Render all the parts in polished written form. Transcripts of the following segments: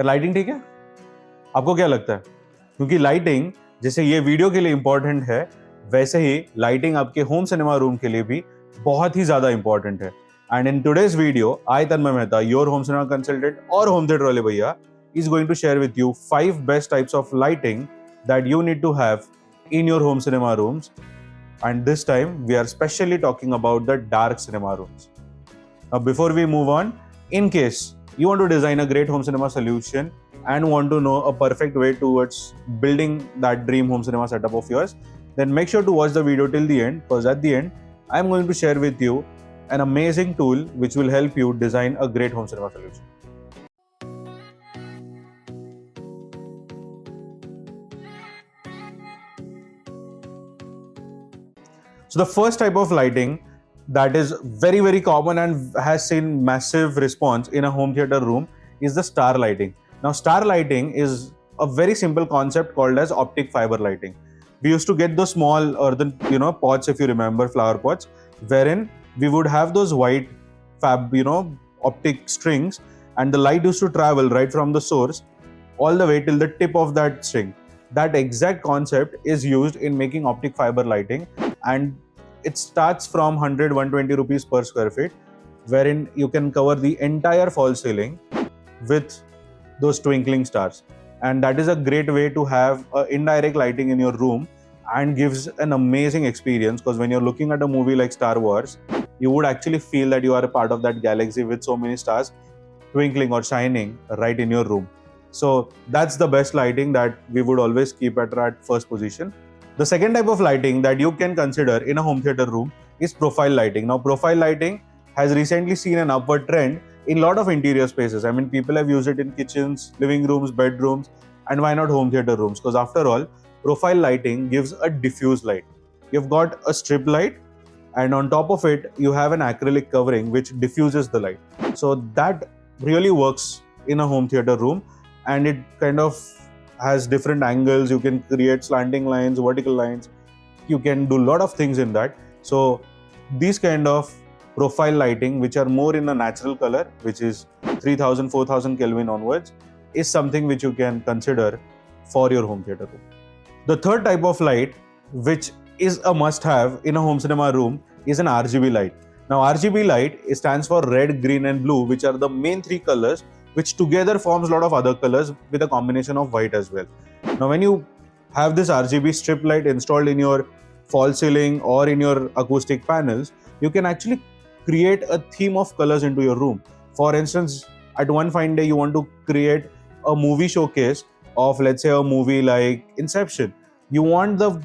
Lighting ठीक है? आपको क्या लगता है? क्योंकि लाइटिंग जैसे ये वीडियो के लिए इंपॉर्टेंट है, वैसे ही लाइटिंग आपके होम सिनेमा रूम के लिए भी बहुत ही ज्यादा इंपॉर्टेंट है। And in today's video, I Tanmay Mehta, your home cinema consultant और होम थिएटर वाले भैया, is going to share with you 5 best types of lighting that you need to have in your home cinema rooms. And this time we are specially talking about the dark cinema rooms. Now before we move on, in case you want to design a great home cinema solution and want to know a perfect way towards building that dream home cinema setup of yours, then make sure to watch the video till the end, because at the end I'm going to share with you an amazing tool which will help you design a great home cinema solution. So the first type of lighting that is very, very common and has seen massive response in a home theater room is the star lighting. Now, star lighting is a very simple concept called as optic fiber lighting. We used to get those small earthen, pots, if you remember, flower pots, wherein we would have those white optic strings, and the light used to travel right from the source all the way till the tip of that string. That exact concept is used in making optic fiber lighting, and it starts from 100-120 rupees per square feet, wherein you can cover the entire false ceiling with those twinkling stars. And that is a great way to have indirect lighting in your room and gives an amazing experience, because when you're looking at a movie like Star Wars, you would actually feel that you are a part of that galaxy with so many stars twinkling or shining right in your room. So that's the best lighting that we would always keep at first position. The second type of lighting that you can consider in a home theater room is profile lighting. Now, profile lighting has recently seen an upward trend in a lot of interior spaces. I mean, people have used it in kitchens, living rooms, bedrooms, and why not home theater rooms? Because after all, profile lighting gives a diffuse light. You've got a strip light, and on top of it, you have an acrylic covering which diffuses the light. So that really works in a home theater room, and it kind of has different angles. You can create slanting lines, vertical lines. You can do a lot of things in that. So these kind of profile lighting, which are more in a natural color, which is 3000, 4000 Kelvin onwards, is something which you can consider for your home theater room. The third type of light, which is a must-have in a home cinema room, is an RGB light. Now, RGB light stands for red, green, and blue, which are the main three colors, which together forms a lot of other colors with a combination of white as well. Now, when you have this RGB strip light installed in your false ceiling or in your acoustic panels, you can actually create a theme of colors into your room. For instance, at one fine day, you want to create a movie showcase of, let's say, a movie like Inception. You want the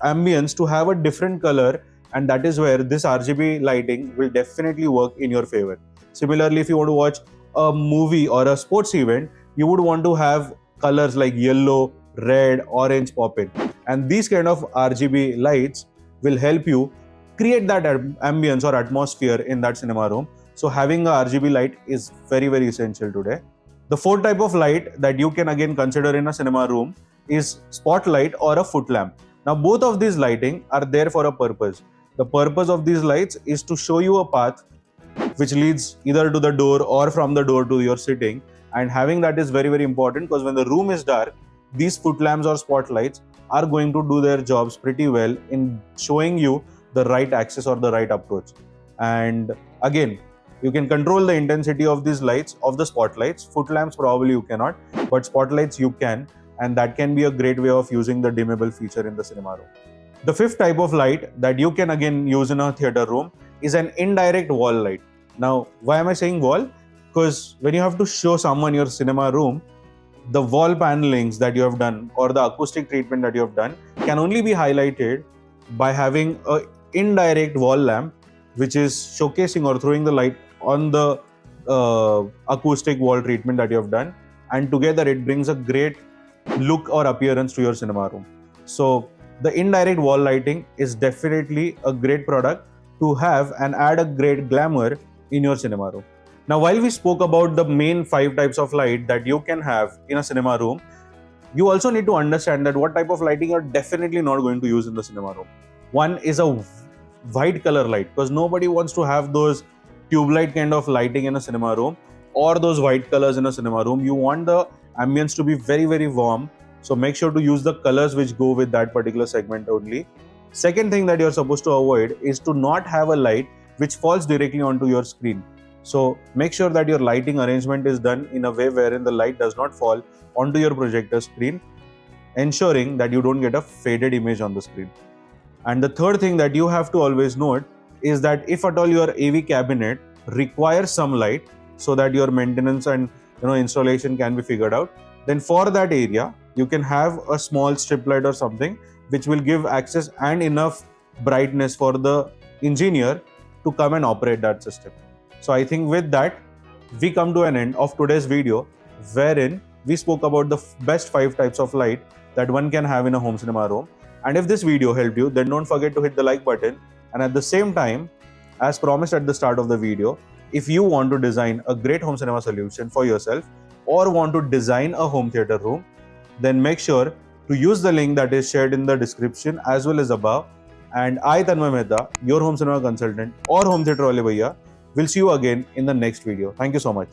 ambience to have a different color, and that is where this RGB lighting will definitely work in your favor. Similarly, if you want to watch a movie or a sports event, you would want to have colors like yellow, red, orange pop in. And these kind of RGB lights will help you create that ambience or atmosphere in that cinema room. So having a RGB light is very, very essential today. The fourth type of light that you can again consider in a cinema room is spotlight or a foot lamp. Now, both of these lighting are there for a purpose. The purpose of these lights is to show you a path which leads either to the door or from the door to your sitting, and having that is very, very important, because when the room is dark, these foot lamps or spotlights are going to do their jobs pretty well in showing you the right access or the right approach. And again, you can control the intensity of these lights, of the spotlights. Foot lamps probably you cannot, but spotlights you can, and that can be a great way of using the dimmable feature in the cinema room. The fifth type of light that you can again use in a theater room is an indirect wall light. Now, why am I saying wall? Because when you have to show someone your cinema room, the wall panelings that you have done or the acoustic treatment that you have done can only be highlighted by having an indirect wall lamp, which is showcasing or throwing the light on the acoustic wall treatment that you have done, and together it brings a great look or appearance to your cinema room. So the indirect wall lighting is definitely a great product to have and add a great glamour in your cinema room. Now, while we spoke about the main 5 types of light that you can have in a cinema room, you also need to understand that what type of lighting you're definitely not going to use in the cinema room. One is a white color light, because nobody wants to have those tube light kind of lighting in a cinema room. or those white colors in a cinema room. You want the ambience to be very, very warm. So make sure to use the colors which go with that particular segment only. Second thing that you're supposed to avoid is to not have a light which falls directly onto your screen. So make sure that your lighting arrangement is done in a way wherein the light does not fall onto your projector screen, ensuring that you don't get a faded image on the screen. And the third thing that you have to always note is that if at all your AV cabinet requires some light so that your maintenance and installation can be figured out, then for that area you can have a small strip light or something which will give access and enough brightness for the engineer to come and operate that system. So I think with that, we come to an end of today's video, wherein we spoke about the best 5 types of light that one can have in a home cinema room. And if this video helped you, then don't forget to hit the like button. And at the same time, as promised at the start of the video, if you want to design a great home cinema solution for yourself or want to design a home theater room, then make sure to use the link that is shared in the description as well as above. And I, Tanmay Mehta, your home cinema consultant or home theater wale bhaiya, will see you again in the next video. Thank you so much.